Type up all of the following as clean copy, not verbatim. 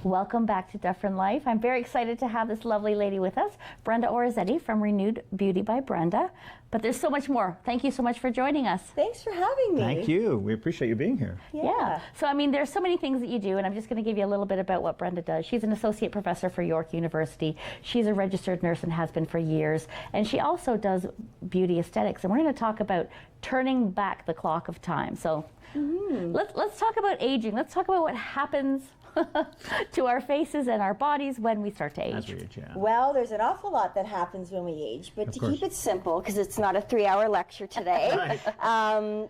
Welcome back to Dufferin Life. I'm very excited to have this lovely lady with us, Brenda Orazietti from Renewed Beauty by Brenda. But there's so much more. Thank you so much for joining us. Thanks for having me. Thank you. We appreciate you being here. Yeah. So, I mean, there's so many things that you do, and I'm just going to give you a little bit about what Brenda does. She's an associate professor for York University. She's a registered nurse and has been for years. And she also does beauty aesthetics. And we're going to talk about turning back the clock of time. So let's talk about aging. Let's talk about what happens to our faces and our bodies when we start to age. As we age, yeah. Well, there's an awful lot that happens when we age, but to keep it simple, because it's not a 3-hour lecture today,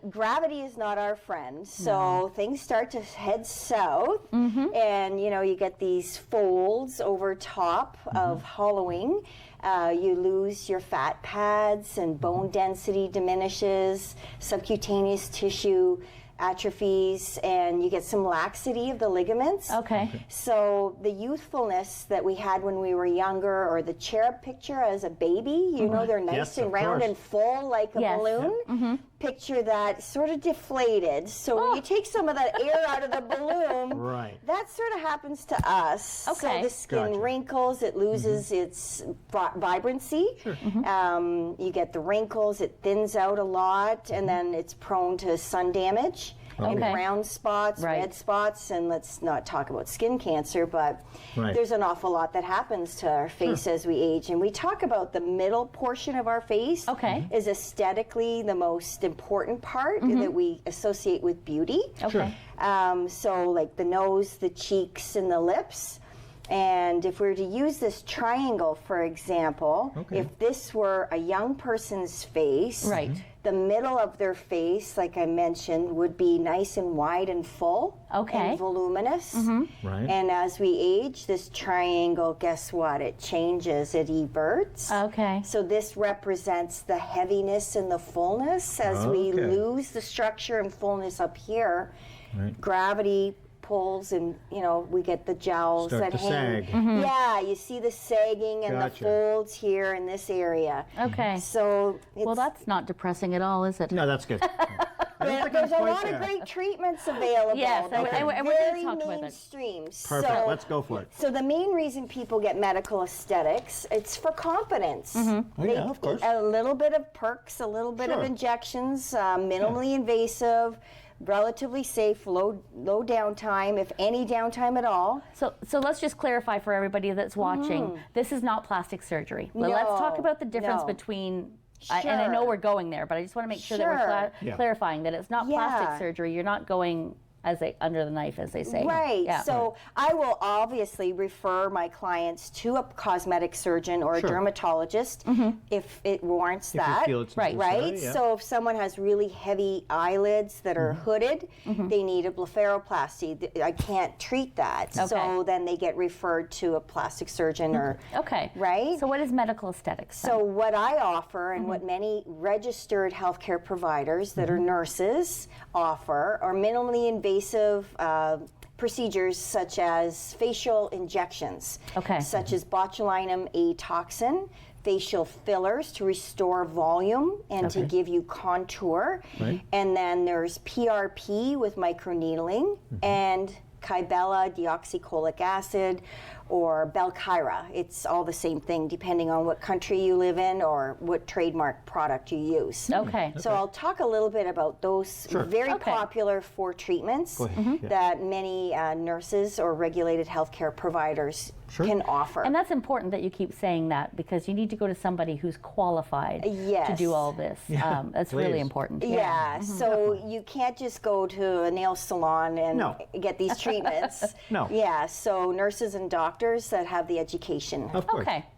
gravity is not our friend. So things start to head south, and you get these folds over top of hollowing. You lose your fat pads, and bone density diminishes, subcutaneous tissue atrophies, and you get some laxity of the ligaments. Okay. So the youthfulness that we had when we were younger, or the cherub picture as a baby, they're nice and round and full like a balloon. Picture that sort of deflated. So when you take some of that air out of the balloon, that sort of happens to us. Okay. So the skin wrinkles, it loses its vibrancy. You get the wrinkles, it thins out a lot, and then it's prone to sun damage. And brown spots, red spots, and let's not talk about skin cancer, but there's an awful lot that happens to our face as we age. And we talk about the middle portion of our face is aesthetically the most important part that we associate with beauty. So like the nose, the cheeks, and the lips. And if we were to use this triangle, for example, if this were a young person's face, the middle of their face, like I mentioned, would be nice and wide and full and voluminous. And as we age, this triangle, guess what? It changes, it everts. So this represents the heaviness and the fullness. As we lose the structure and fullness up here, gravity pulls, and we get the jowls Start that to hang. sag. Yeah, you see the sagging and the folds here in this area. So well, that's not depressing at all, is it? No, that's good. there's a lot of great treatments available. Yes, and we're going to talk about that. Mainstream. Perfect. Let's go for it. So the main reason people get medical aesthetics, it's for confidence. Of course. A little bit of perks, a little bit of injections, minimally invasive, relatively safe, low downtime, if any downtime at all. So let's just clarify for everybody that's watching, this is not plastic surgery. Let's talk about the difference between, and I know we're going there, but I just want to make sure that we're clarifying that it's not plastic surgery. You're not going under the knife, as they say. So I will obviously refer my clients to a cosmetic surgeon or a dermatologist if it warrants that. You feel it's necessary, So if someone has really heavy eyelids that are hooded, they need a blepharoplasty. I can't treat that. So then they get referred to a plastic surgeon or So what is medical aesthetics then? So what I offer, and what many registered healthcare providers that are nurses offer, are minimally invasive procedures such as facial injections, such as botulinum A toxin, facial fillers to restore volume and to give you contour, and then there's PRP with microneedling, and Kybella, deoxycholic acid, or Belkyra. It's all the same thing depending on what country you live in or what trademark product you use. So I'll talk a little bit about those very popular 4 treatments that many nurses or regulated healthcare providers can offer. And that's important that you keep saying that, because you need to go to somebody who's qualified to do all this. That's really important. So you can't just go to a nail salon and get these treatments. So nurses and doctors that have the education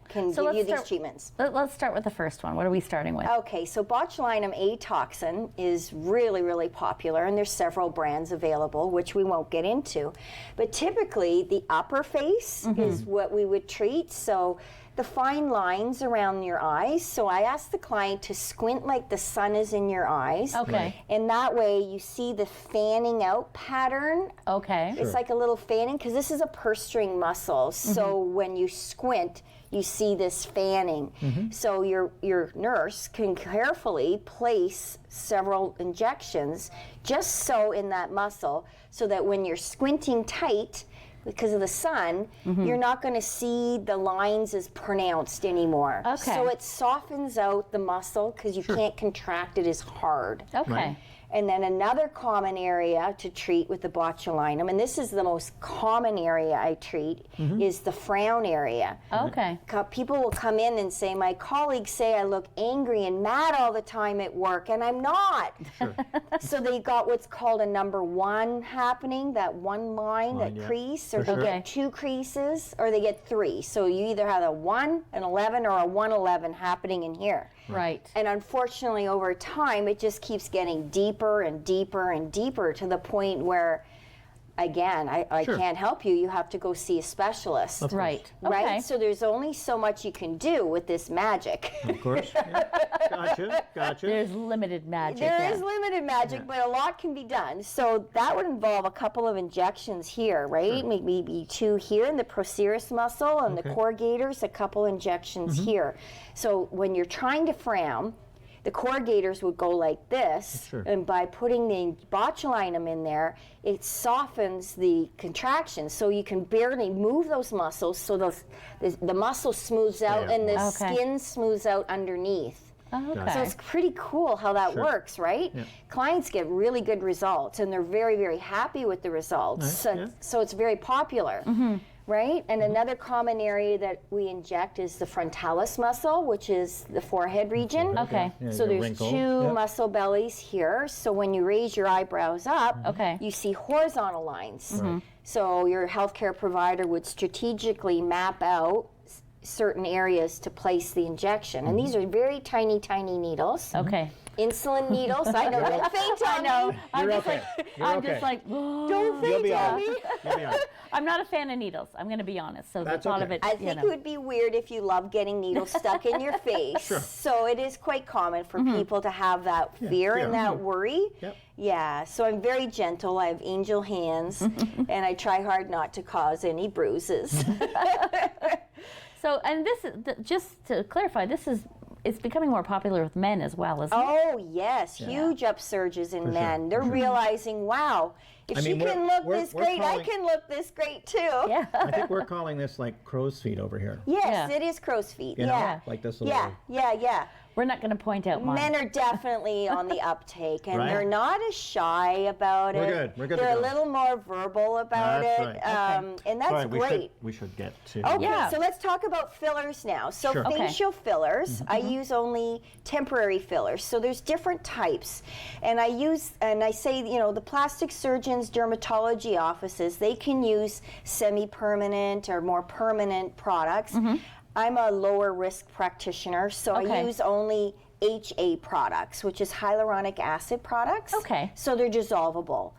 can give you these treatments. Let's start with the first one. What are we starting with? So botulinum A toxin is really, really popular, and there's several brands available, which we won't get into. But typically, the upper face is what we would treat. So the fine lines around your eyes. So I ask the client to squint like the sun is in your eyes. And that way you see the fanning out pattern. It's like a little fanning, because this is a purse string muscle. So when you squint, you see this fanning. So your nurse can carefully place several injections just so in that muscle, so that when you're squinting tight, because of the sun, you're not going to see the lines as pronounced anymore. Okay. So it softens out the muscle because you can't contract it as hard. Okay. Right. And then another common area to treat with the botulinum, and this is the most common area I treat, is the frown area. Okay. People will come in and say, my colleagues say I look angry and mad all the time at work, and I'm not. So they got what's called a number 1 happening, that one line, that yeah. crease, or For they sure. get 2 creases, or they get 3. So you either have a 1, an 11, or a 111 happening in here. Right. And unfortunately, over time, it just keeps getting deeper and deeper and deeper to the point where, again, I Sure. can't help you. You have to go see a specialist. Of course. Right. Right? Okay. So there's only so much you can do with this magic. Of course. Yeah. Gotcha. There's limited magic. There is limited magic, but a lot can be done. So that would involve a couple of injections here, right? Maybe 2 here in the procerus muscle and the corrugators, a couple injections here. So when you're trying to frown, the corrugators would go like this, Sure. and by putting the botulinum in there, it softens the contractions, so you can barely move those muscles, so the muscle smooths out out and the more. Okay. skin smooths out underneath. Okay. So it's pretty cool how that Sure. works, right? Yeah. Clients get really good results, and they're very, very happy with the results. Nice, So, yeah. so it's very popular, right? And another common area that we inject is the frontalis muscle, which is the forehead region. Okay. Yeah, So your there's wrinkle. 2 Yep. muscle bellies here. So when you raise your eyebrows up, Okay. you see horizontal lines. Right. So your healthcare provider would strategically map out certain areas to place the injection. And these are very tiny, tiny needles. Okay. Insulin needles. I know. Don't faint I on know. me. I'm You're just okay. like, You're I'm okay. just like, Don't You'll faint be on all me. right. You'll be all right. I'm not a fan of needles. I'm going to be honest. So the That's thought okay. of it, I you think know. it would be weird if you love getting needles stuck in your face. Sure. So it is quite common for people to have that fear fear. and that worry. Yep. Yeah, so I'm very gentle. I have angel hands, and I try hard not to cause any bruises. So, and this is, just to clarify, it's becoming more popular with men as well, isn't it? Oh, yes, huge upsurges in men. They're realizing, wow, if I she mean, can look we're this great, I calling- can look this great too. Yeah. I think we're calling this like crow's feet over here. Yes, Yeah. it is crow's feet. You know, Yeah. like this little. Yeah. We're not going to point out mine. Men are definitely on the uptake, and Right. they're not as shy about We're it. good. We're good to They're a go. little more verbal about That's it, right. and that's Sorry, great. we should get to. Okay, Yeah. so let's talk about fillers now. So Sure. Okay. facial fillers, I use only temporary fillers. So there's different types. And I say, the plastic surgeons, dermatology offices, they can use semi-permanent or more permanent products. I'm a lower risk practitioner, so Okay. I use only HA products, which is hyaluronic acid products. Okay. So they're dissolvable.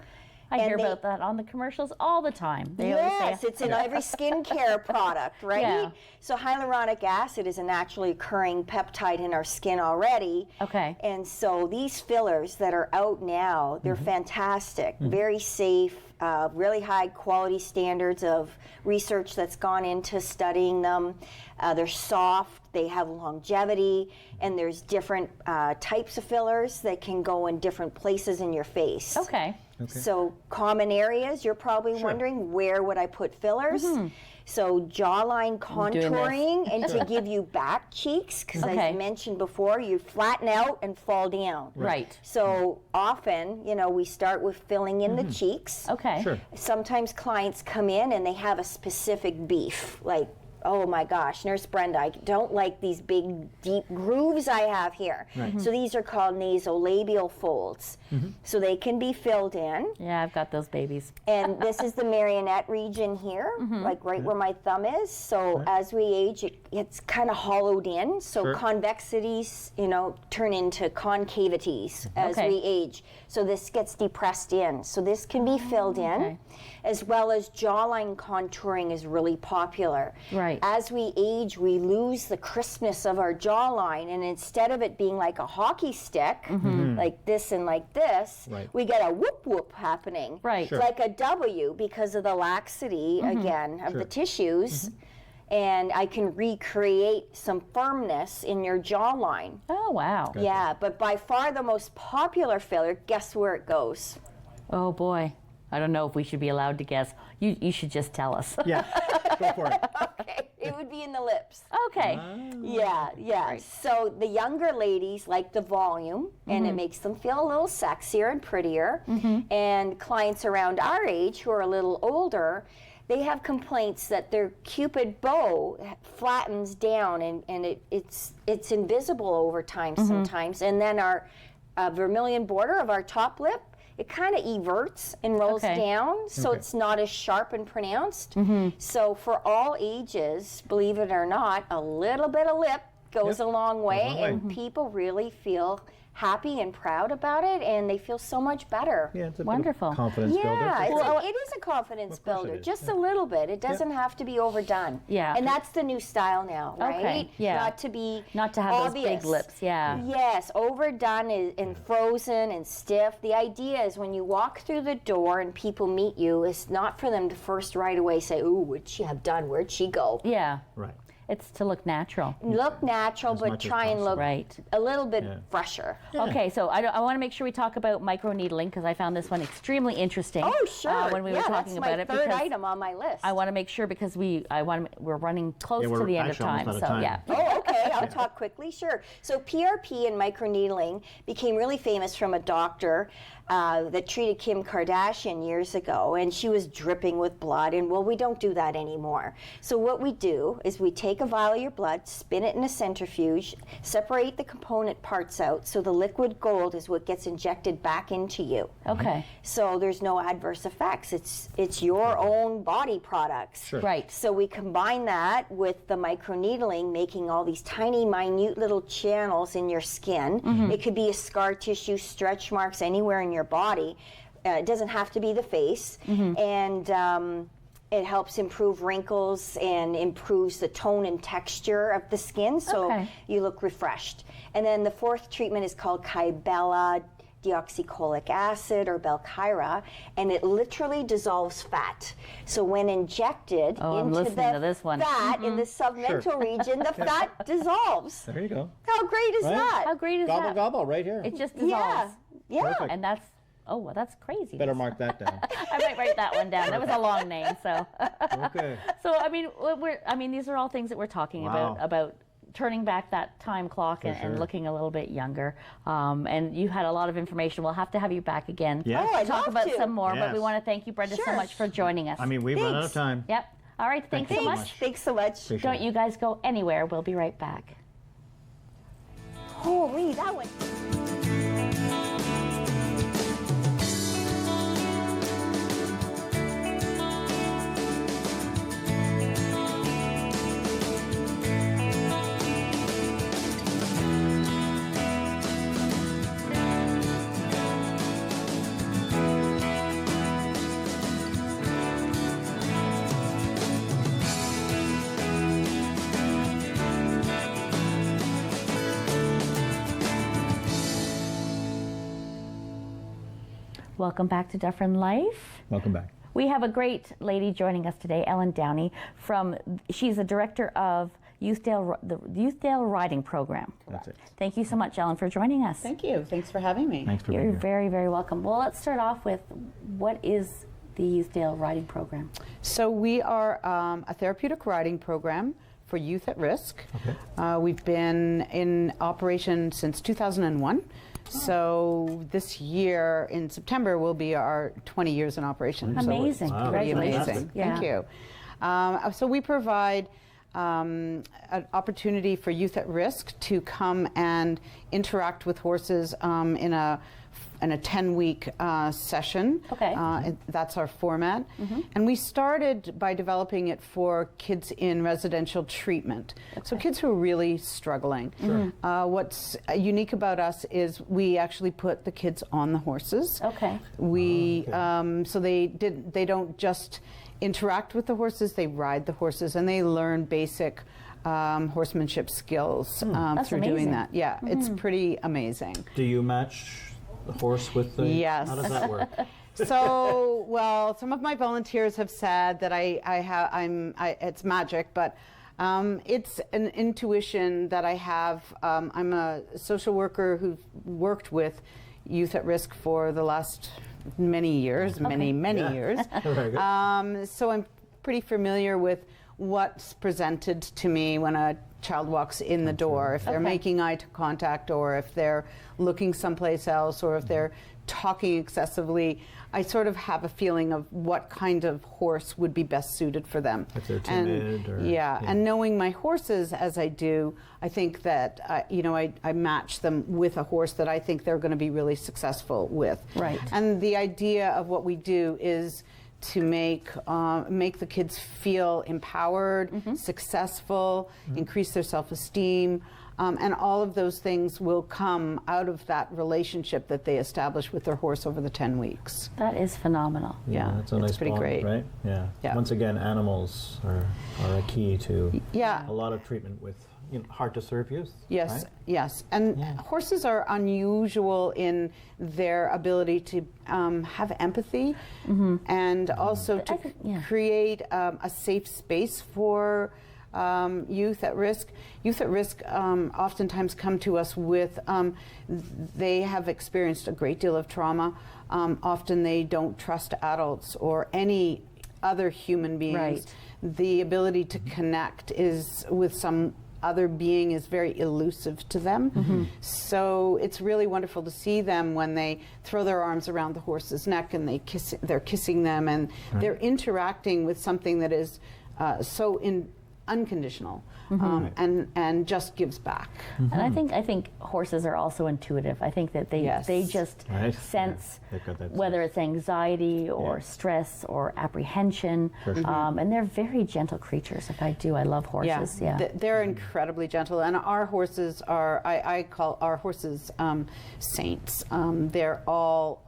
I hear and they- about that on the commercials all the time. They always Yes, say, it's in every skincare product, right? Yeah. So hyaluronic acid is a naturally occurring peptide in our skin already. Okay. And so these fillers that are out now, they're fantastic, very safe, really high quality standards of research that's gone into studying them. They're soft, they have longevity, and there's different types of fillers that can go in different places in your face. okay. So common areas, you're probably wondering, where would I put fillers? So jawline contouring and to give you back cheeks, because as Okay. I mentioned before, you flatten out and fall down. Right. So often, we start with filling in the cheeks. Okay. Sure. Sometimes clients come in and they have a specific beef, like, oh my gosh, Nurse Brenda, I don't like these big, deep grooves I have here. So these are called nasolabial folds. So they can be filled in. Yeah, I've got those babies. And this is the marionette region here, like right where my thumb is. So as we age, it's kind of hollowed in. So Sure. convexities, turn into concavities as Okay. we age. So this gets depressed in. So this can be filled in, okay. as well as jawline contouring is really popular. Right. As we age, we lose the crispness of our jawline, and instead of it being like a hockey stick, like this and like this, Right. we get a whoop whoop happening. Right. Sure. Like a W because of the laxity, again, of the tissues. And I can recreate some firmness in your jawline. Oh, wow. Yeah, but by far the most popular filler, guess where it goes? Oh, boy. I don't know if we should be allowed to guess. You should just tell us. Yeah, go for it. Okay, it would be in the lips. Okay. Yeah. Right. So the younger ladies like the volume, and it makes them feel a little sexier and prettier. And clients around our age who are a little older, they have complaints that their Cupid bow flattens down, and it's invisible over time sometimes. And then our vermilion border of our top lip, it kind of everts and rolls down, so it's not as sharp and pronounced. So for all ages, believe it or not, a little bit of lip goes a long way, and people really feel happy and proud about it, and they feel so much better. Yeah, it's a Wonderful. bit of confidence builder. Yeah, it is a confidence Of course builder, it is, just a little bit. It doesn't have to be overdone. Yeah. And that's the new style now, right? Okay, yeah. Not to be Not to have obvious. those big lips, yeah. Yes, overdone and frozen and stiff. The idea is when you walk through the door and people meet you, it's not for them to first right away say, ooh, what'd she have done? Where'd she go? Yeah. Right. It's to look natural. Look natural, As but much as try and look Right. a little bit fresher. Okay, so I want to make sure we talk about microneedling because I found this one extremely interesting. Oh, sure. When we were talking about it, that's my third because item on my list. I want to make sure because we're running close Yeah, to we're the end of actually time. almost So out of time. yeah. Oh, okay. I'll talk quickly. Sure. So PRP and microneedling became really famous from a doctor that treated Kim Kardashian years ago, and she was dripping with blood. And well, we don't do that anymore. So what we do is we take a vial of your blood, spin it in a centrifuge, separate the component parts out, so the liquid gold is what gets injected back into you. Okay. So there's no adverse effects. It's your own body products. Sure. Right. So we combine that with the microneedling, making all these tiny, minute little channels in your skin. It could be a scar tissue, stretch marks, anywhere in your body. It doesn't have to be the face. And it helps improve wrinkles and improves the tone and texture of the skin, so you look refreshed. And then the fourth treatment is called Kybella deoxycholic acid, or Belkyra, and it literally dissolves fat. So when injected I'm into listening the to this one. fat in the submental region, the fat dissolves. There you go. How great is Right? that? How great is Gobble, that? gobble, right here. It just Yeah, dissolves. yeah. Perfect. And that's that's crazy. Better mark that down. I might write that one down. That was a long name, so. Okay. So I mean, these are all things that we're talking Wow. about turning back that time clock and sure. looking a little bit younger. And you had a lot of information. We'll have to have you back again. Yes. Oh, I'd Talk love about to. some more, but we Yes. want to thank you, Brenda, so Sure. much for joining us. I mean, we've run out of Thanks. time. Yep. All right. Thanks so you so much. much. Thanks so much. Appreciate Don't it. you guys go anywhere. We'll be right back. Holy, that one. Welcome back to Dufferin Life. Welcome back. We have a great lady joining us today, Ellen Downey. She's the director of the Youthdale Riding Program. That's it. Thank you so much, Ellen, for joining us. Thank you. Thanks for having me. Thanks for being You're here. very, very welcome. Well, let's start off with what is the Youthdale Riding Program? So we are a therapeutic riding program for youth at risk. We've been in operation since 2001. So this year in September will be our 20 years in operation. Amazing. So Wow. pretty Congratulations. amazing. Yeah. Thank you. So we provide an opportunity for youth at risk to come and interact with horses in a 10-week session. Okay. That's our format. And we started by developing it for kids in residential treatment. So kids who are really struggling. What's unique about us is we actually put the kids on the horses. Okay. We so they don't just interact with the horses, they ride the horses, and they learn basic horsemanship skills That's through amazing. doing that. Yeah, it's pretty amazing. Do you match the horse with the? Yes. How does that work? So, well, some of my volunteers have said that it's magic, but it's an intuition that I have. I'm a social worker who's worked with youth at risk for the last many years, many Yeah. years. Very good. So I'm pretty familiar with what's presented to me when a child walks in the door, if they're making eye contact, or if they're looking someplace else, or if they're talking excessively. I sort of have a feeling of what kind of horse would be best suited for them. If they're timid or... And knowing my horses as I do, I think that, I match them with a horse that I think they're going to be really successful with. Right. And the idea of what we do is to make the kids feel empowered, successful, increase their self-esteem, and all of those things will come out of that relationship that they establish with their horse over the 10 weeks. That is phenomenal. Yeah, that's a it's nice pretty bond, great. right? Yeah. Once again, animals are a key to a lot of treatment with hard to serve youth. Yes, right? yes. And horses are unusual in their ability to have empathy and also to create a safe space for youth at risk. Youth at risk oftentimes come to us with, they have experienced a great deal of trauma. Often they don't trust adults or any other human beings. Right. The ability to connect is with some other being is very elusive to them. So it's really wonderful to see them when they throw their arms around the horse's neck and they're kissing them, and they're interacting with something that is so unconditional and just gives back. And I think horses are also intuitive. I think that they just sense whether it's anxiety or stress or apprehension, and they're very gentle creatures. I love horses. They're incredibly gentle, and our horses are, I call our horses saints. They're all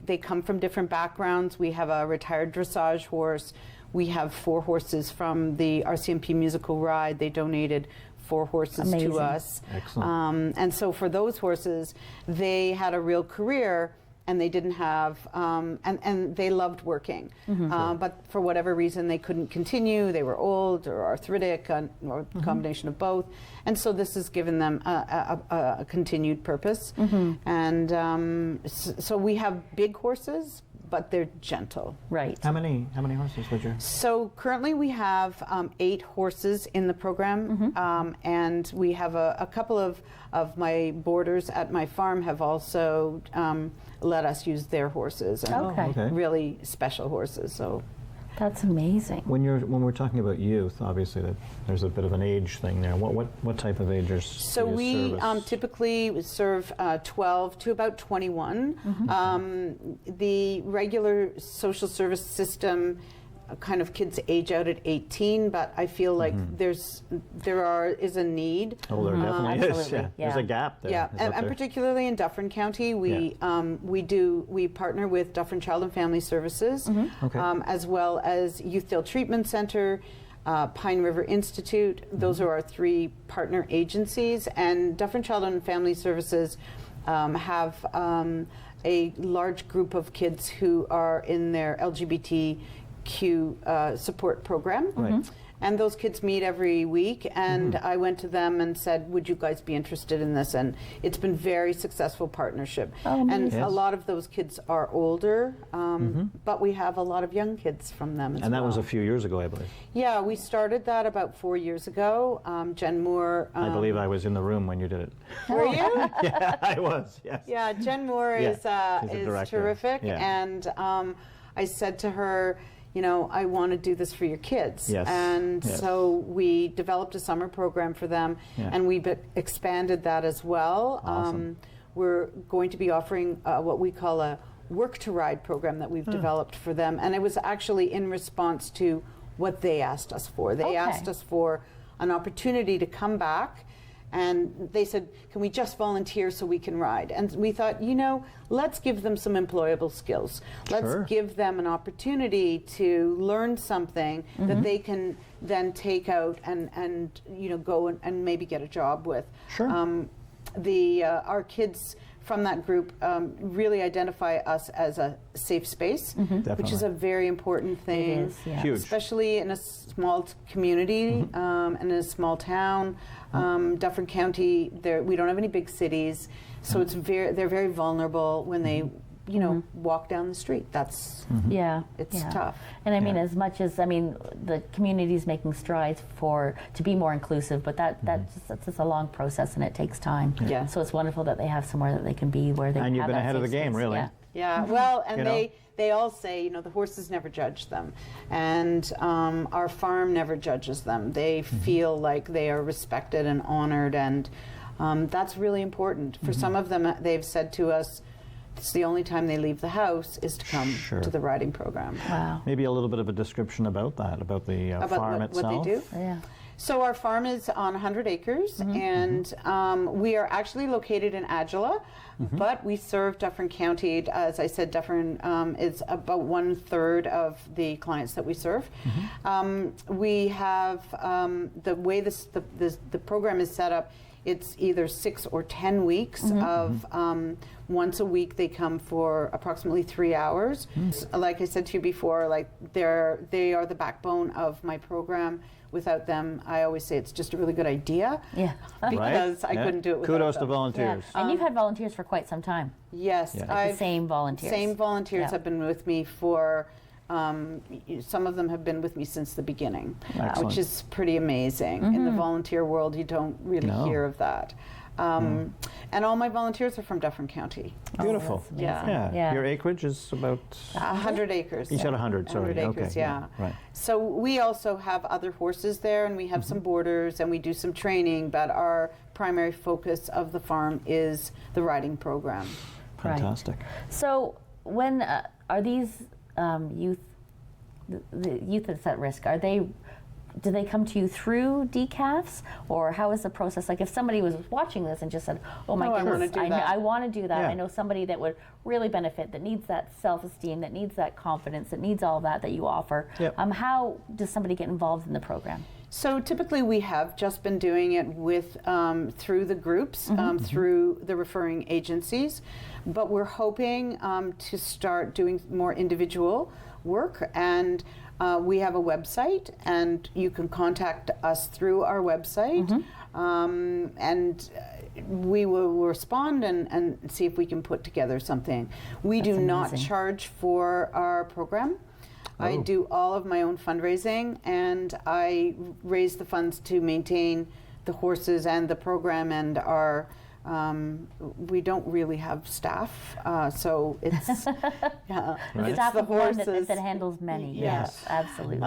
they come from different backgrounds. We have a retired dressage horse. We have 4 horses from the RCMP musical ride. They donated 4 horses to us. Excellent. And so for those horses, they had a real career, and they didn't have, and they loved working. But for whatever reason, they couldn't continue. They were old or arthritic or a combination of both. And so this has given them a continued purpose. And so we have big horses, but they're gentle. Right. How many horses would you? So currently we have 8 horses in the program, and we have a couple of my boarders at my farm have also let us use their horses, and really special horses. So that's amazing. When we're talking about youth, obviously there's a bit of an age thing there. What type of agers? So we typically serve 12 to about 21. The regular social service system kind of kids age out at 18, but I feel like there is a need. Oh, there definitely is. Absolutely. There's a gap there. Yeah, and particularly in Dufferin County, we partner with Dufferin-Caledon Family Services, as well as Youthdale Treatment Center, Pine River Institute. Those are our 3 partner agencies, and Dufferin-Caledon Family Services have a large group of kids who are in their LGBTQ support program. And those kids meet every week, and I went to them and said, would you guys be interested in this? And it's been very successful partnership. And a lot of those kids are older, but we have a lot of young kids from them as well. And that was a few years ago, I believe. Yeah, we started that about 4 years ago. Jen Moore. I believe I was in the room when you did it. Were you? Yeah, I was, yes. Yeah, Jen Moore is terrific. Yeah. And I said to her, I want to do this for your kids. Yes. And so we developed a summer program for them, and we've expanded that as well. Awesome. We're going to be offering what we call a work to ride program that we've developed for them. And it was actually in response to what they asked us for. They asked us for an opportunity to come back, and they said, can we just volunteer so we can ride? And we thought, let's give them some employable skills. Let's give them an opportunity to learn something that they can then take out and go and maybe get a job with. Our kids from that group really identify us as a safe space, which is a very important thing. It is, yeah. Huge. Especially in a small community and in a small town. Dufferin County, we don't have any big cities, so they're very vulnerable when they you know, walk down the street. That's, Yeah, it's yeah. tough. And I mean, as much as the community's making strides to be more inclusive, but that's just a long process and it takes time. Yeah. So it's wonderful that they have somewhere that they can be where they And you've have been that ahead of the safe game, space. really. Yeah. Yeah, well, and You know? they all say, you know, the horses never judge them, and our farm never judges them. They feel like they are respected and honored, and that's really important. For some of them, they've said to us, it's the only time they leave the house is to come Sure. to the riding program. Wow. Maybe a little bit of a description about that, about the farm itself. What they do. Yeah. So our farm is on 100 acres, and we are actually located in Agila, but we serve Dufferin County. As I said, Dufferin is about 1/3 of the clients that we serve. We have the way the program is set up. It's either 6 or 10 weeks of once a week they come for approximately 3 hours. Like I said to you before, like they are the backbone of my program. Without them, I always say it's just a really good idea. Yeah. Because I couldn't do it without Kudos them. to volunteers. Yeah. And you've had volunteers for quite some time. Yes, Yeah. The same volunteers. Same volunteers Yeah. have been with me for. Some of them have been with me since the beginning, Excellent. which is pretty amazing. In the volunteer world, you don't really No. hear of that. And all my volunteers are from Dufferin County. Beautiful. that's Yeah. amazing. Yeah. Your acreage is about. 100 acres. You said 100, sorry. 100 acres, Okay, yeah. right. So we also have other horses there, and we have some boarders, and we do some training, but our primary focus of the farm is the riding program. Right. Fantastic. So when are these youth, the youth that's at risk, do they come to you through DCAFs, or how is the process? Like if somebody was watching this and just said, oh my Oh, I goodness, wanna do that. I want to do that. Yeah. I know somebody that would really benefit, that needs that self-esteem, that needs that confidence, that needs all that you offer. Yep. How does somebody get involved in the program? So typically we have just been doing it with through the groups, through the referring agencies, but we're hoping to start doing more individual work, and we have a website, and you can contact us through our website, and we will respond and see if we can put together something. We do not amazing. charge for our program. I Oh. do all of my own fundraising, and I raise the funds to maintain the horses and the program, and our we don't really have staff, so it's it's Staff the of one horses. that handles many. Yes. Absolutely.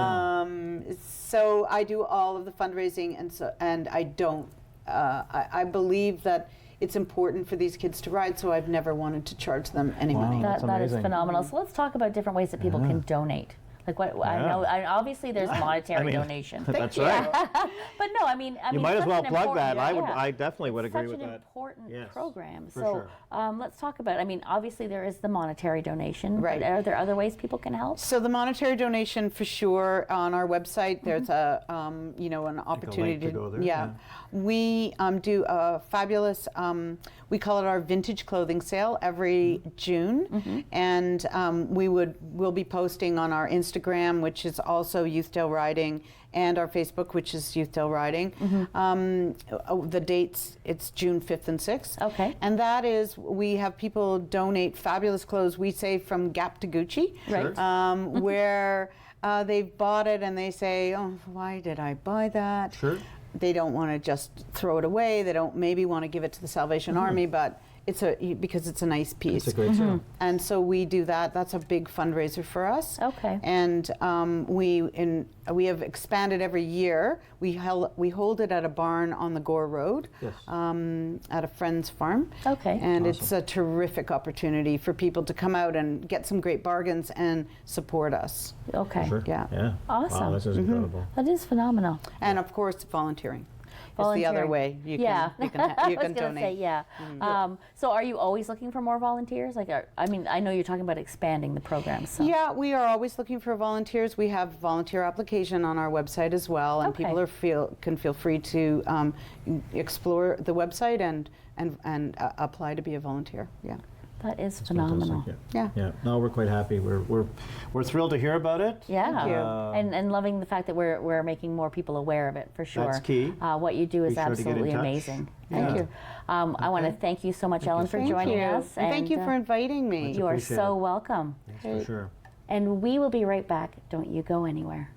So I do all of the fundraising, and I don't. I believe that it's important for these kids to ride, so I've never wanted to charge them any Wow. money. That's That is amazing. phenomenal. So let's talk about different ways that people can donate. Like what I Yeah. know, obviously there's monetary I mean, donation. That's right. But no, I mean, You might as such well an plug important- that. I yeah. I definitely would agree Such with an that. important Yes, program. for So sure. let's talk about. I mean, obviously there is the monetary donation. Right. But are there other ways people can help? So the monetary donation, for sure, on our website, there's a an opportunity to go there, Yeah, we do a fabulous. We call it our vintage clothing sale every June, and we'll be posting on our Instagram, which is also Youthdale Riding, and our Facebook, which is Youthdale Riding. The dates, it's June 5th and 6th. Okay. And that is, we have people donate fabulous clothes, we say from Gap to Gucci. Right. Where they've bought it and they say, oh, why did I buy that? Sure. They don't want to just throw it away. They don't maybe want to give it to the Salvation Army, but because it's a nice piece. It's a great sale. And so we do that. That's a big fundraiser for us. Okay. And we have expanded every year. We hold it at a barn on the Gore Road, Yes. at a friend's farm. Okay. And it's a terrific opportunity for people to come out and get some great bargains and support us. Okay. Sure. Yeah. Yeah. Awesome. Wow, this is incredible. That is phenomenal. And of course, volunteering. It's the other Volunteering. way you can Yeah. you can I was gonna donate. say, yeah. So are you always looking for more volunteers? Like, I know you're talking about expanding the program. So. Yeah, we are always looking for volunteers. We have volunteer application on our website as well, and Okay. people can feel free to explore the website and apply to be a volunteer. Yeah. That is It's phenomenal. fantastic, Yeah. Yeah. No, we're quite happy. We're thrilled to hear about it. Yeah, Thank you. and loving the fact that we're making more people aware of it for sure. That's key. What you do is Be sure to get in absolutely touch. amazing. Thank Yeah. you. I want to thank you so much, Ellen, for Thank joining you. us. And thank you for inviting me. You are Appreciate so it. welcome. For sure. And we will be right back. Don't you go anywhere.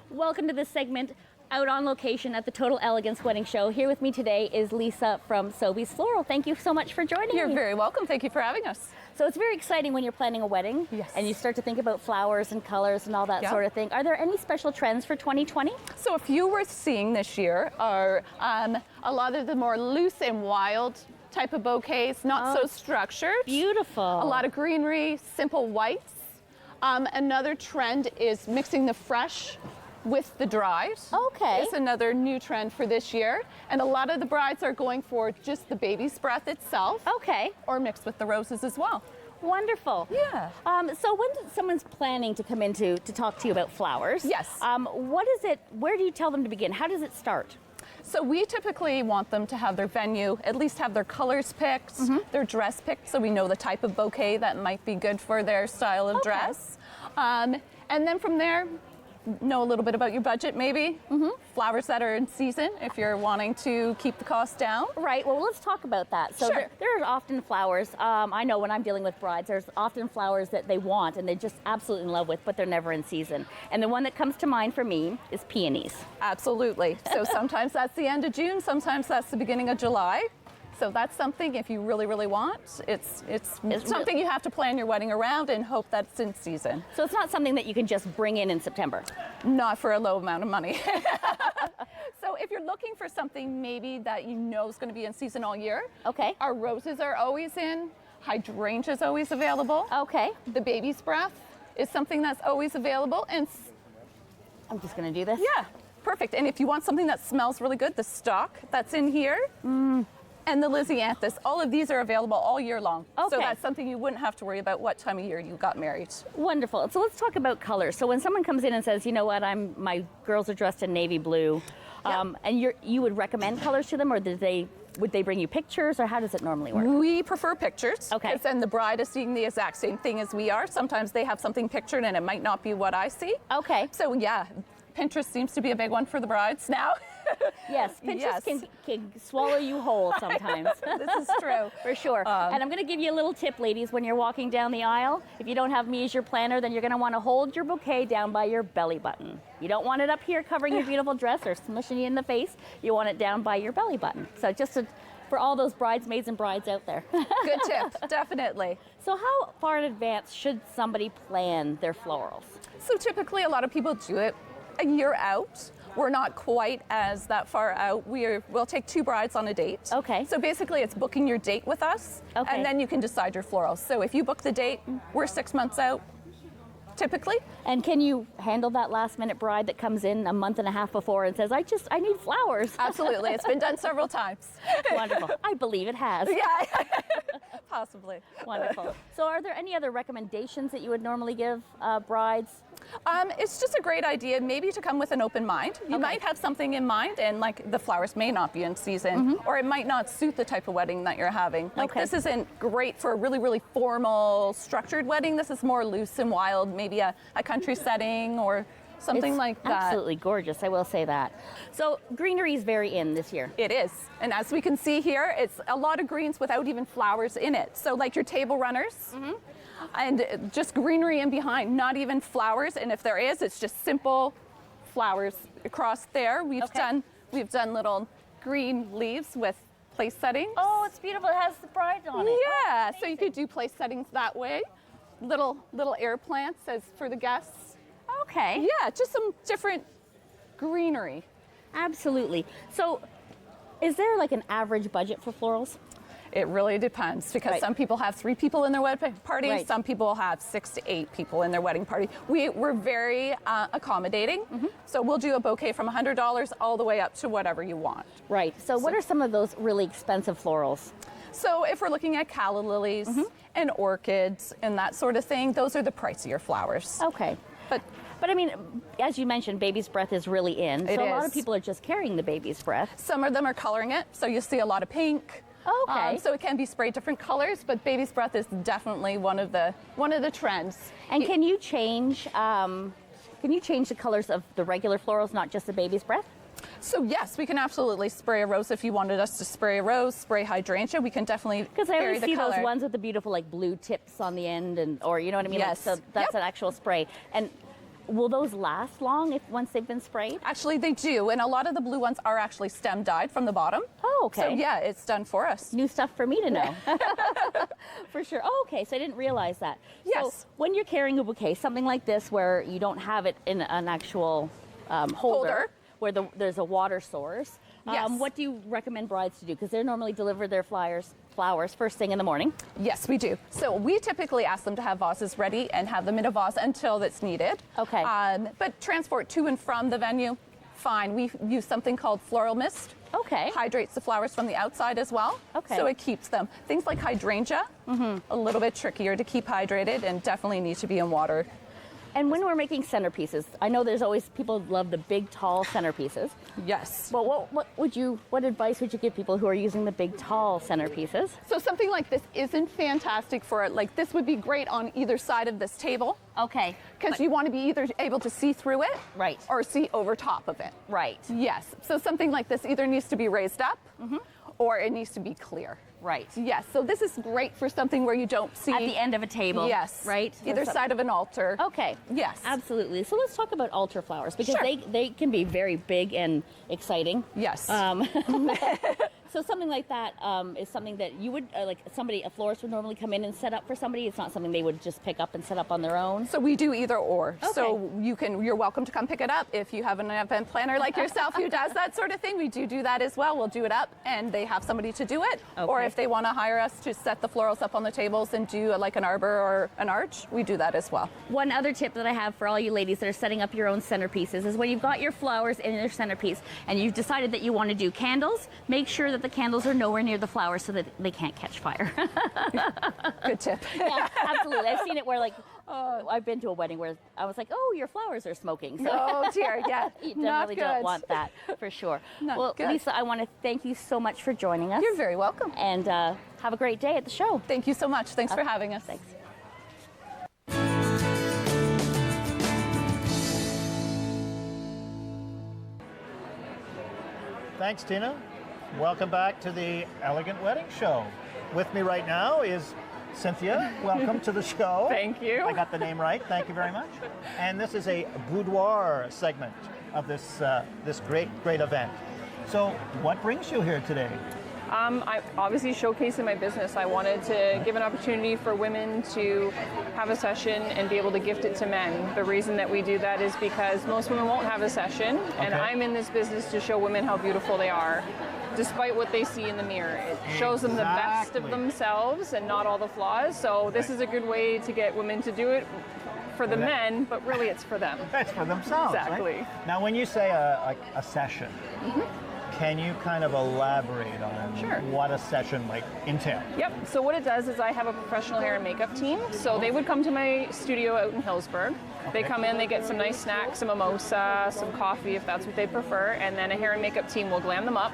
Welcome to this segment out on location at the Total Elegance Wedding Show. Here with me today is Lisa from Sobeys Floral. Thank you so much for joining You're me. very welcome. Thank you for having us. So it's very exciting when you're planning a wedding. Yes. And you start to think about flowers and colors and all that Yeah. sort of thing. Are there any special trends for 2020? So a few we're seeing this year are a lot of the more loose and wild type of bouquets, not so structured. Beautiful. A lot of greenery, simple whites. Another trend is mixing the fresh with the dried. Okay. It's another new trend for this year. And a lot of the brides are going for just the baby's breath itself. Okay. Or mixed with the roses as well. Wonderful. Yeah. So when someone's planning to come in to talk to you about flowers, Yes. What is it, where do you tell them to begin? How does it start? So we typically want them to have their venue, at least have their colors picked, their dress picked, so we know the type of bouquet that might be good for their style of dress. And then from there, know a little bit about your budget maybe. Flowers that are in season if you're wanting to keep the cost down. Right, well, let's talk about that. So Sure. there are often flowers, I know when I'm dealing with brides, there's often flowers that they want and they're just absolutely in love with, but they're never in season. And the one that comes to mind for me is peonies. Absolutely. So sometimes that's the end of June, sometimes that's the beginning of July. So that's something if you really, really want, it's something you have to plan your wedding around and hope that it's in season. So it's not something that you can just bring in September. Not for a low amount of money. So if you're looking for something maybe that you know is going to be in season all year, Okay. our roses are always in, hydrangea is always available. Okay. The baby's breath is something that's always available. And I'm just gonna do this. yeah, perfect. And if you want something that smells really good, the stock that's in here. And the Lysianthus, all of these are available all year long. Okay. So that's something you wouldn't have to worry about what time of year you got married. Wonderful. So let's talk about colors. So when someone comes in and says, you know what, my girls are dressed in navy blue, and you would recommend colors to them, or would they bring you pictures, or how does it normally work? We prefer pictures. Okay. Because then the bride is seeing the exact same thing as we are. Sometimes they have something pictured and it might not be what I see. Okay. So yeah, Pinterest seems to be a big one for the brides now. Yes, Pinterest Yes. can swallow you whole sometimes. This is true. For sure. And I'm going to give you a little tip, ladies, when you're walking down the aisle. If you don't have me as your planner, then you're going to want to hold your bouquet down by your belly button. You don't want it up here covering your beautiful dress or smushing you in the face. You want it down by your belly button. So just for all those bridesmaids and brides out there. Good tip, definitely. So how far in advance should somebody plan their florals? So typically a lot of people do it a year out. We're not quite as that far out. We'll take 2 brides on a date. Okay. So basically it's booking your date with us, Okay. and then you can decide your florals. So if you book the date, we're 6 months out, typically. And can you handle that last minute bride that comes in a month and a half before and says, I need flowers? Absolutely, it's been done several times. Wonderful. I believe it has. Yeah, possibly. Wonderful. So are there any other recommendations that you would normally give brides? It's just a great idea maybe to come with an open mind. You might have something in mind and like the flowers may not be in season or it might not suit the type of wedding that you're having. Like Okay. this isn't great for a really, really formal, structured wedding. This is more loose and wild, maybe a country setting or something It's like that. absolutely gorgeous, I will say that. So greenery is very in this year. It is. And as we can see here, it's a lot of greens without even flowers in it. So like your table runners and just greenery in behind, not even flowers. And if there is, it's just simple flowers across there. We've done little green leaves with place settings. Oh, it's beautiful. It has the bride on it. Yeah, so you could do place settings that way. Little air plants as for the guests. Okay. Yeah, just some different greenery. Absolutely. So is there like an average budget for florals? It really depends because some people have 3 people in their wedding party. Right. Some people have 6 to 8 people in their wedding party. We're very accommodating. So we'll do a bouquet from $100 all the way up to whatever you want. Right. So what are some of those really expensive florals? So if we're looking at calla lilies and orchids and that sort of thing, those are the pricier flowers. Okay. But I mean, as you mentioned, baby's breath is really in. So a lot of people are just carrying the baby's breath. Some of them are coloring it, so you'll see a lot of pink. Okay. So it can be sprayed different colors, but baby's breath is definitely one of the trends. And can you change the colors of the regular florals, not just the baby's breath? So yes, we can absolutely spray a rose if you wanted us to spray a rose, spray hydrangea. We can definitely Because I always see color. those ones with the beautiful like blue tips on the end, or you know what I mean? Yes. Like, so that's an actual spray. And will those last long once they've been sprayed? Actually, they do, and a lot of the blue ones are actually stem dyed from the bottom. Oh, okay. So yeah, it's done for us. New stuff for me to know. For sure. Oh, okay. So I didn't realize that. Yes. So when you're carrying a bouquet, something like this where you don't have it in an actual holder. Where there's a water source. Yes. What do you recommend brides to do? Because they normally deliver their flowers first thing in the morning. Yes, we do. So we typically ask them to have vases ready and have them in a vase until it's needed. Okay. But transport to and from the venue, fine. We use something called floral mist. Okay. Hydrates the flowers from the outside as well. Okay. So it keeps them. Things like hydrangea, a little bit trickier to keep hydrated and definitely need to be in water. And when we're making centerpieces, I know there's always people love the big, tall centerpieces. Yes. But what advice would you give people who are using the big, tall centerpieces? So something like this isn't fantastic for it. Like this would be great on either side of this table. Okay. Because you want to be either able to see through it, Right. or see over top of it. Right. Yes. So something like this either needs to be raised up, or it needs to be clear. Right. Yes. So this is great for something where you don't see At the end of a table. Yes. Right. Either side of an altar. Okay. Yes. Absolutely. So let's talk about altar flowers because Sure. they can be very big and exciting. Yes. So something like that is something that you would a florist would normally come in and set up for somebody. It's not something they would just pick up and set up on their own. So we do either or. Okay. So you're welcome to come pick it up if you have an event planner like yourself who does that sort of thing. We do that as well. We'll do it up and they have somebody to do it. Or Okay. if they want to hire us to set the florals up on the tables and do like an arbor or an arch, we do that as well. One other tip that I have for all you ladies that are setting up your own centerpieces is when you've got your flowers in your centerpiece and you've decided that you want to do candles, make sure that the candles are nowhere near the flowers so that they can't catch fire. Good tip. Yeah, absolutely. I've seen it where I've been to a wedding where I was like, oh, your flowers are smoking. So Oh dear, yeah. you Not definitely good. don't want that for sure. Not well, good. Lisa, I want to thank you so much for joining us. You're very welcome. And have a great day at the show. Thank you so much. Thanks for having us. Thanks. Thanks, Tina. Welcome back to the Elegant Wedding Show. With me right now is Cynthia. Welcome to the show. Thank you. I got the name right. Thank you very much. And this is a boudoir segment of this great event. So, what brings you here today? I obviously showcasing my business. I wanted to give an opportunity for women to have a session and be able to gift it to men. The reason that we do that is because most women won't have a session, and I'm in this business to show women how beautiful they are, despite what they see in the mirror. It shows them the best of themselves and not all the flaws. So this is a good way to get women to do it for the men, but really it's for them. It's for themselves, Exactly. right? Now, when you say a session, can you kind of elaborate on Sure. what a session might entail? Yep, so what it does is I have a professional hair and makeup team. So they would come to my studio out in Hillsburg. They come in, they get some nice snacks, some mimosa, some coffee if that's what they prefer, and then a hair and makeup team will glam them up,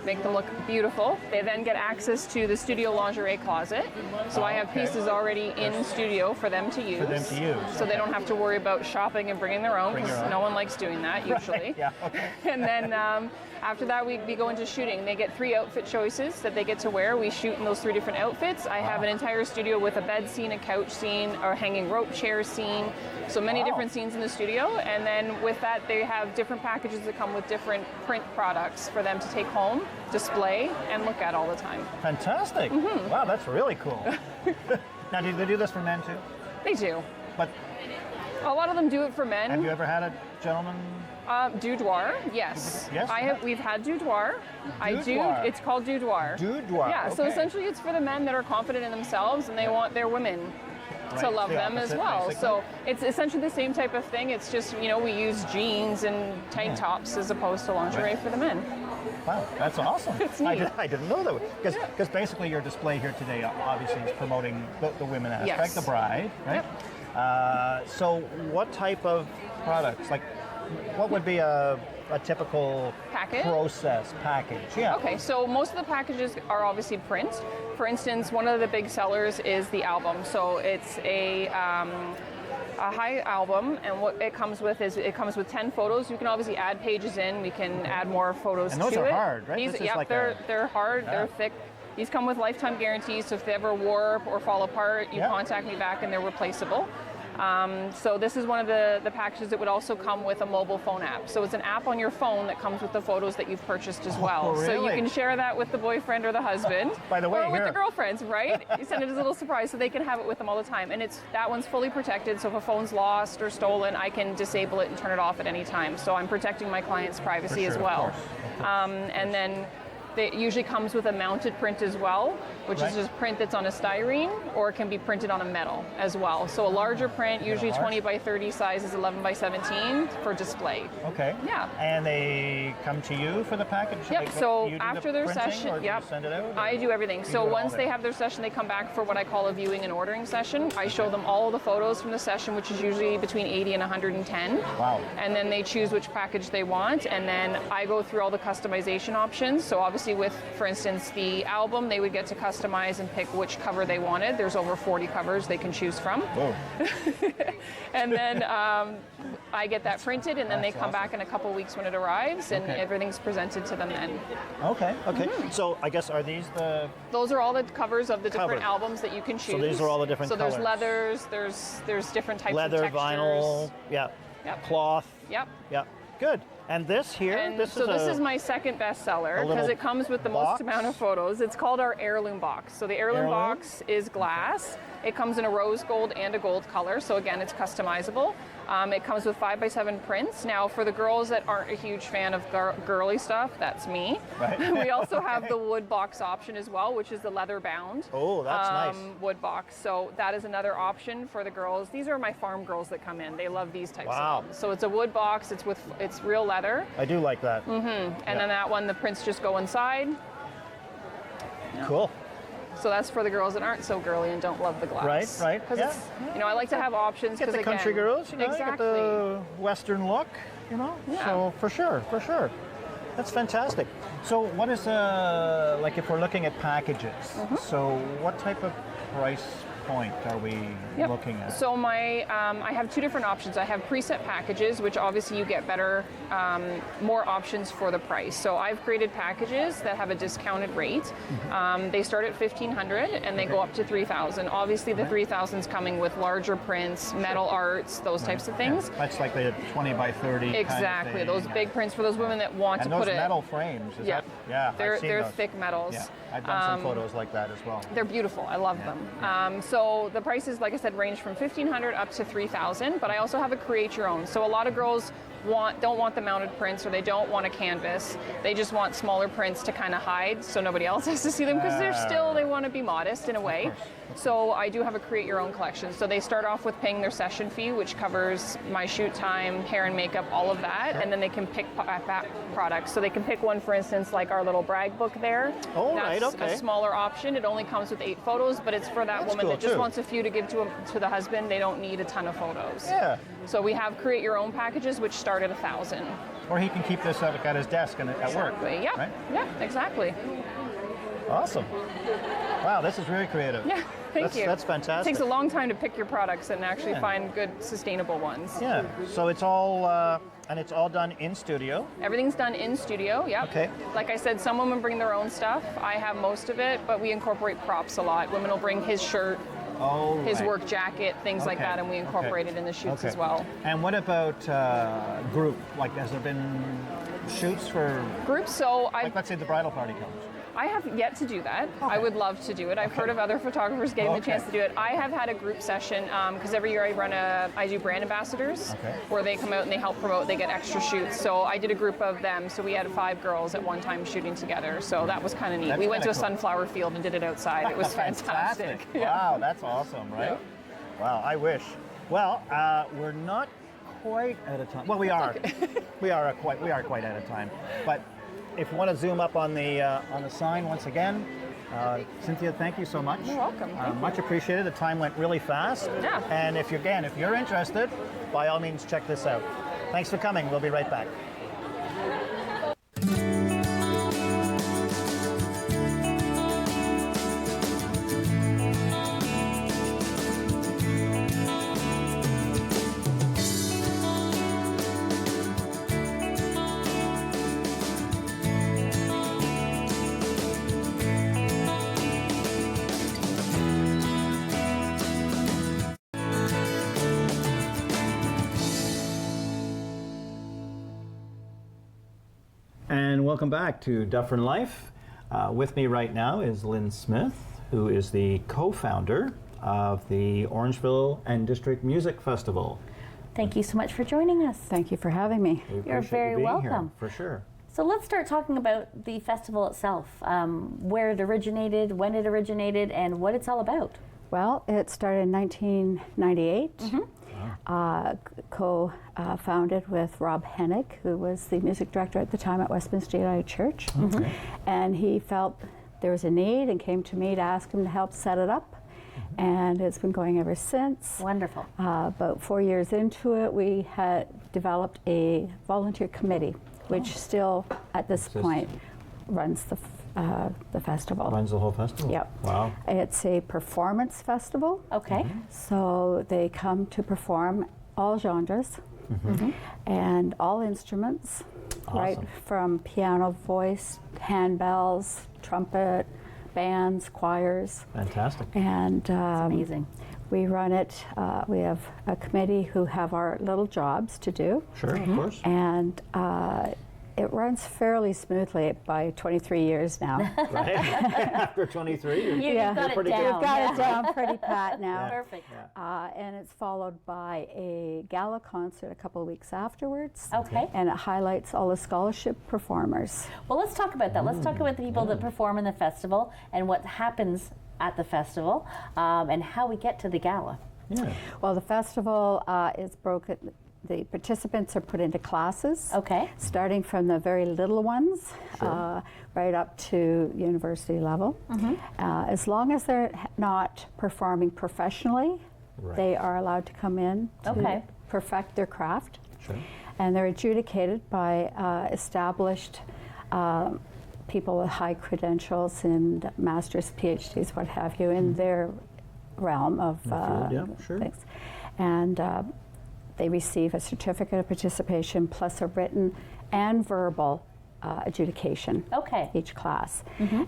make them look beautiful. They then get access to the studio lingerie closet. So I have pieces already in studio for them to use. For them to use. So they don't have to worry about shopping and bringing their own, because no one likes doing that usually. Yeah, okay. And then after that, we go into shooting. They get 3 outfit choices that they get to wear. We shoot in those 3 different outfits. I have an entire studio with a bed scene, a couch scene, or hanging rope chair scene. So many different scenes in the studio. And then with that, they have different packages that come with different print products for them to take home, display, and look at all the time. Fantastic. Wow, that's really cool. Now, do they do this for men too? They do. But A lot of them do it for men. have you ever had a gentleman Boudoir, yes. Yes, We've had boudoir. Boudoir. It's called boudoir. Boudoir, Yeah, so okay. essentially it's for the men that are confident in themselves and they want their women to Right, love the them as opposite, well. basically. So it's essentially the same type of thing. It's just, we use jeans and tank tops as opposed to lingerie for the men. Wow, that's awesome. It's neat. I didn't know that. Because basically your display here today obviously is promoting the women aspect, Yes. the bride, right? So what type of products, like what would be a typical Package? package? Yeah. Okay, so most of the packages are obviously print. For instance, one of the big sellers is the album. So it's a high album, and what it comes with is it comes with 10 photos. You can obviously add pages in. We can add more photos And those to are it. hard, right? This is like they're hard. They're thick. These come with lifetime guarantees, so if they ever warp or fall apart, you contact me back and they're replaceable. So this is one of the packages that would also come with a mobile phone app. So it's an app on your phone that comes with the photos that you've purchased as well. really? So you can share that with the boyfriend or the husband. By the way, or with here- the girlfriends, right? You send it as a little surprise so they can have it with them all the time. And that one's fully protected, so if a phone's lost or stolen, I can disable it and turn it off at any time. So I'm protecting my client's privacy as sure, of well. course. And then it usually comes with a mounted print as well, which Right. is just print that's on a styrene, or it can be printed on a metal as well. So a larger print, usually 20 by 30 size is 11 by 17 for display. Okay. Yeah. And they come to you for the package? Yep, Like, so you do the after their printing, session, or do you send it out? or- I do everything. You So do it all once they there. have their session, they come back for what I call a viewing and ordering session. I show them all the photos from the session, which is usually between 80 and 110. Wow. And then they choose which package they want, and then I go through all the customization options. So obviously with, for instance, the album, they would get to customize and pick which cover they wanted. There's over 40 covers they can choose from. Whoa. And then I get that printed, and then they come back in a couple weeks when it arrives, and Okay. everything's presented to them then. Okay. So I guess are these the... Those are all the covers of the different Covered. albums that you can choose. these are all the different So there's colors. leathers, there's different types leather, of textures. vinyl, yeah, Yep. cloth, Yep. yeah, good. And this here, And this so this a- is my second bestseller little because it comes with the box? most amount of photos. It's called our heirloom box. So the heirloom Heirloom? box is glass. It comes in a rose gold and a gold color. So again, it's customizable. It comes with 5x7 prints. Now, for the girls that aren't a huge fan of girly stuff, that's me. Right. We also have the wood box option as well, which is the leather bound. Oh, that's nice. Wood box. So that is another option for the girls. These are my farm girls that come in. They love these types Wow. of ones. So it's a wood box. It's real leather. I do like that. And then that one, the prints just go inside. Cool. So that's for the girls that aren't so girly and don't love the glass. Right, Because yeah. it's, I like to have options. Get 'cause the again, country girls, you exactly. get the Western look, Yeah. So for sure. That's fantastic. So what is, like if we're looking at packages, Mm-hmm. so what type of price point are we Yep. looking at? So I have two different options. I have preset packages, which obviously you get better, more options for the price. So I've created packages that have a discounted rate. They start at $1,500 and they go up to $3,000. Obviously, the $3,000 is coming with larger prints, metal arts, those types of things. That's like the 20 by 30 kind of Exactly, thing. those big prints for those women that want And to those put it. metal frames, is Yeah, that? Yeah, they're I've seen they're those. thick metals. Yeah, I've done some photos like that as well. They're beautiful. I love them. So the prices, like I said, range from $1,500 up to $3,000. But I also have a create your own. So a lot of girls don't want the mounted prints, or they don't want a canvas. They just want smaller prints to kind of hide, so nobody else has to see them, because they want to be modest in a way. So I do have a create your own collection. So they start off with paying their session fee, which covers my shoot time, hair and makeup, all of that, and then they can pick products. So they can pick one, for instance, like our little brag book there. Oh, That's right, okay. a smaller option. It only comes with 8 photos, but it's for that That's woman cool, that just too. wants a few to give to the husband. They don't need a ton of photos. Yeah. So we have create your own packages, which start at $1,000. Or he can keep this at his desk and at work. Exactly. Yeah. Right? Yeah. Exactly. Awesome. Wow, this is really creative. Yeah. Thank That's- you. that's fantastic. It takes a long time to pick your products and actually Yeah. find good, sustainable ones. Yeah. So it's all and it's all done in studio. Everything's done in studio. Yep. Okay. Like I said, some women bring their own stuff. I have most of it, but we incorporate props a lot. Women will bring his shirt, Oh. his right. work jacket, things like Okay, that, and we incorporate it in the shoots Okay. as well. And what about group? Like, has there been shoots for, Groups. So I like, let's say the bridal party comes? I have yet to do that. I would love to do it. I've heard of other photographers getting the chance to do it. I have had a group session because every year I do brand ambassadors where they come out and they help promote. They get extra shoots. So I did a group of them. So we had 5 girls at one time shooting together. So that was kind of neat. That's we went to a cool. sunflower field and did it outside. It was fantastic. Wow, that's awesome, right? Wow, I wish. Well, we're not quite out of time. Well, we are. We are quite out of time. But if you want to zoom up on the sign once again, Cynthia, thank you so much. You're welcome. Thank you. Much appreciated. The time went really fast. Yeah. And if you're interested, by all means, check this out. Thanks for coming. We'll be right back. And welcome back to Dufferin Life. With me right now is Lynn Smith, who is the co-founder of the Orangeville and District Music Festival. Thank you so much for joining us. Thank you for having me. We You're appreciate very you being welcome. here, for sure. So let's start talking about the festival itself, where it originated, when it originated, and what it's all about. Well, it started in 1998, co-founded with Rob Hennick, who was the music director at the time at Westminster United Church. And he felt there was a need and came to me to ask him to help set it up. And it's been going ever since. Wonderful. About 4 years into it, we had developed a volunteer committee, which still, at this point, runs the festival. Runs the whole festival? Yep. Wow. It's a performance festival. Okay. So they come to perform all genres and all instruments, right Awesome. from piano, voice, handbells, trumpet, bands, choirs. Fantastic. And Amazing. we run it, we have a committee who have our little jobs to do. Sure, of course. And it runs fairly smoothly by 23 years now. Right? After 23, you're You've got it pretty down. good. We've got it down pretty pat now. Perfect. And it's followed by a gala concert a couple of weeks afterwards. Okay. And it highlights all the scholarship performers. Well, let's talk about that. Let's talk about the people that perform in the festival and what happens at the festival and how we get to the gala. Yeah. Well, the festival is broken. The participants are put into classes. Okay. Starting from the very little ones right up to university level. As long as they're not performing professionally, Right. they are allowed to come in to Okay. perfect their craft. Sure. And they're adjudicated by established people with high credentials and masters, PhDs, what have you, in their realm of field, yeah, sure. things. And they receive a certificate of participation plus a written and verbal adjudication. Okay. Each class.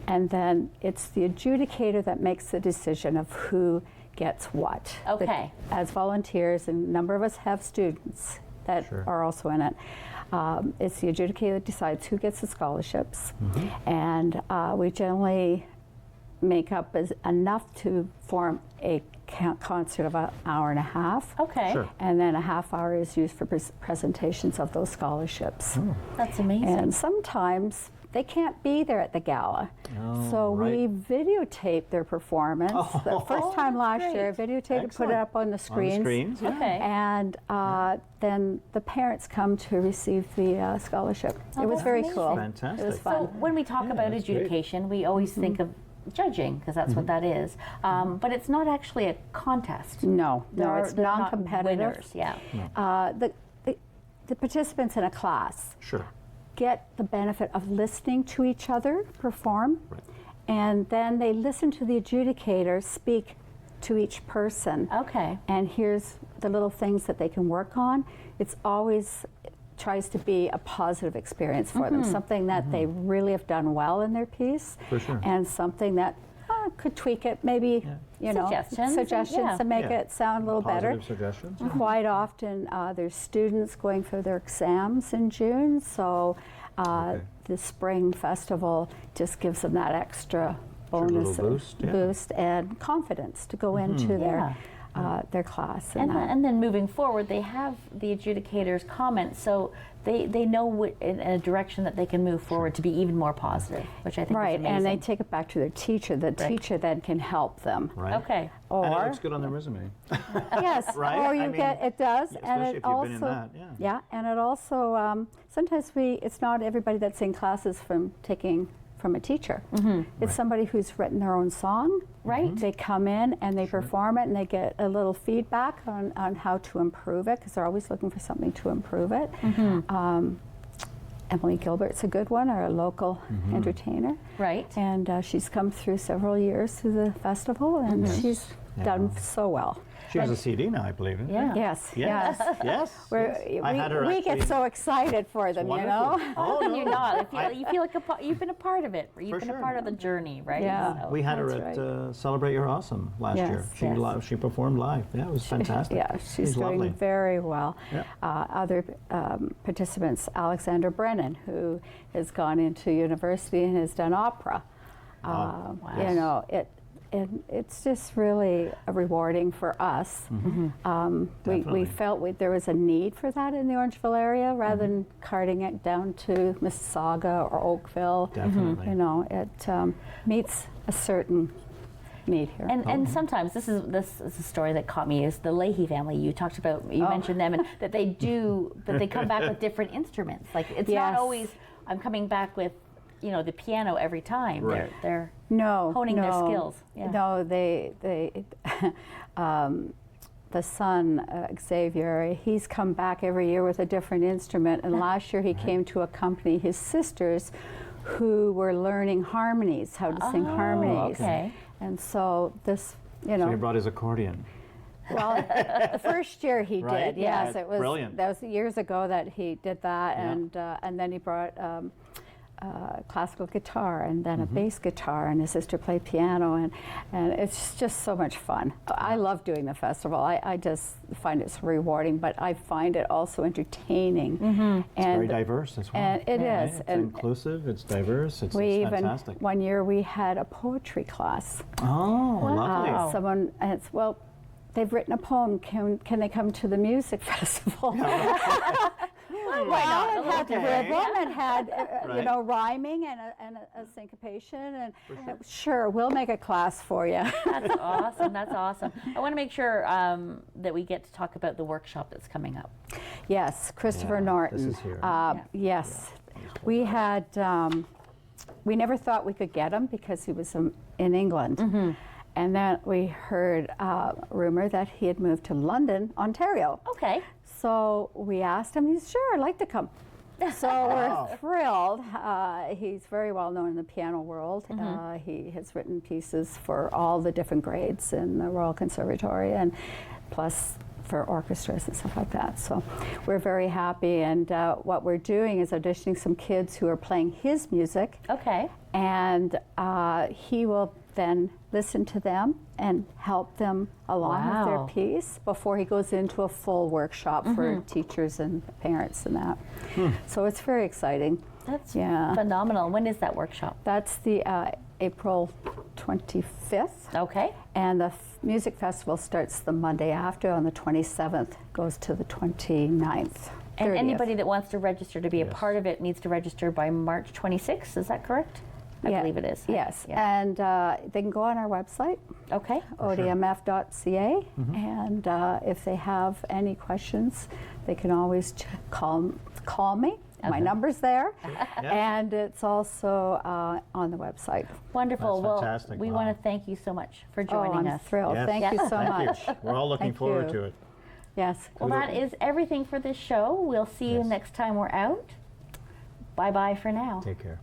And then it's the adjudicator that makes the decision of who gets what. Okay. As volunteers, and a number of us have students that Sure. are also in it. It's the adjudicator that decides who gets the scholarships. And we generally make up enough to form a concert of an hour and a half. Okay. Sure. And then a half hour is used for presentations of those scholarships. That's amazing. And sometimes they can't be there at the gala. So we videotape their performance. The first time last year, videotaped it, put it up on the screens. screens, yeah. Okay. And then the parents come to receive the scholarship. It was that's very amazing. cool. Fantastic. It was So fun. when we talk about that's great. adjudication, we always think of judging, because that's what that is. But it's not actually a contest. No, They're it's not non-competitive. winners, yeah. The participants in a class Sure. get the benefit of listening to each other perform, and then they listen to the adjudicator speak to each person. Okay. And here's the little things that they can work on. It's always tries to be a positive experience for them, something that they really have done well in their piece, For sure. and something that could tweak it, maybe, you know, Suggestions, yeah. to make Yeah. it sound a little better. Positive suggestions. Quite often, there's students going for their exams in June, so The spring festival just gives them that extra bonus little boost, yeah. boost and confidence to go into their class. And then moving forward, they have the adjudicators' comments, so they know in a direction that they can move forward to be even more positive, which I think is amazing. And they take it back to their teacher. The teacher then can help them. Right. Okay. And it Or looks good on their resume. yes, Right? or I you mean, get it does, and especially it if you've also been in that, yeah. and it also sometimes it's not everybody that's in classes from taking from a teacher. It's somebody who's written their own song. Right. They come in and they perform it, and they get a little feedback on how to improve it, because they're always looking for something to improve it. Emily Gilbert's a good one, our local entertainer. Right. And she's come through several years through the festival, and she's done so well. She has a CD now, I believe. Isn't Yeah. Yes, Yes. yes. Yes. We get actually- so excited for them, you know? Wonderful. How can you no. not? You feel like you've been a part of it. You've For been sure. a part of the journey, right? Yeah. So- We had her That's at Celebrate Your Awesome last Yes, year. She yes. she performed live. Yeah, it was fantastic. Yeah, she's doing lovely. very well. Yeah. Other participants, Alexander Brennan, who has gone into university and has done opera. Wow. You know, it's just really rewarding for us. We Definitely. felt there was a need for that in the Orangeville area, rather than carting it down to Mississauga or Oakville. Definitely. You know, it meets a certain need here. And sometimes this is a story that caught me, is the Leahy family. You talked about, you mentioned them, and that they come back with different instruments. Like it's not Yes. always I'm coming back with, the piano every time. Right. They're No, honing their no. skills. Yeah. No, they the son, Xavier, he's come back every year with a different instrument, and last year he came to accompany his sisters who were learning harmonies, how to sing harmonies. okay. And so this, So he brought his accordion. well, the first year he Right? did, yes, Yeah, it was. brilliant. That was years ago that he did that, Yeah. and then he brought classical guitar, and then a bass guitar, and his sister played piano, and it's just so much fun. I love doing the festival. I just find it so rewarding, but I find it also entertaining. And It's very diverse as well. and it Right? is, It's and inclusive. It's diverse. It's we even fantastic. one year we had a poetry class. Oh, lovely. Someone, and it's, well, they've written a poem. Can they come to the music festival? Why not? It had Okay. rhythm, it had Right. rhyming and a syncopation, and sure, we'll make a class for you. That's awesome. That's awesome. I want to make sure that we get to talk about the workshop that's coming up. Yes, Christopher Yeah, Norton. this is here. Yes, we had. We never thought we could get him because he was in England. And then we heard rumor that he had moved to London, Ontario. Okay. So we asked him, he's sure, I'd like to come. So we're thrilled. He's very well known in the piano world. He has written pieces for all the different grades in the Royal Conservatory, and plus for orchestras and stuff like that. So we're very happy, and what we're doing is auditioning some kids who are playing his music, Okay. and he will then listen to them and help them along with their Wow. piece before he goes into a full workshop for teachers and parents and that. So it's very exciting. That's Yeah. phenomenal. When is that workshop? That's the April 25th, Okay. and the music festival starts the Monday after on the 27th, goes to the 29th. And 30th. anybody that wants to register to be a Yes. part of it needs to register by March 26th. Is that correct? I Yeah. believe it is. Yes, Yeah. and they can go on our website, Okay. odmf.ca, and if they have any questions, they can always call me. My number's there, and it's also on the website. Wonderful. That's Well, fantastic. we Wow. want to thank you so much for Oh, joining I'm us. thrilled. Yes. Thank you so Thank much. you. We're all looking Thank forward you. to it. Yes. Well, that is everything for this show. We'll see you Yes. next time we're out. Bye-bye for now. Take care.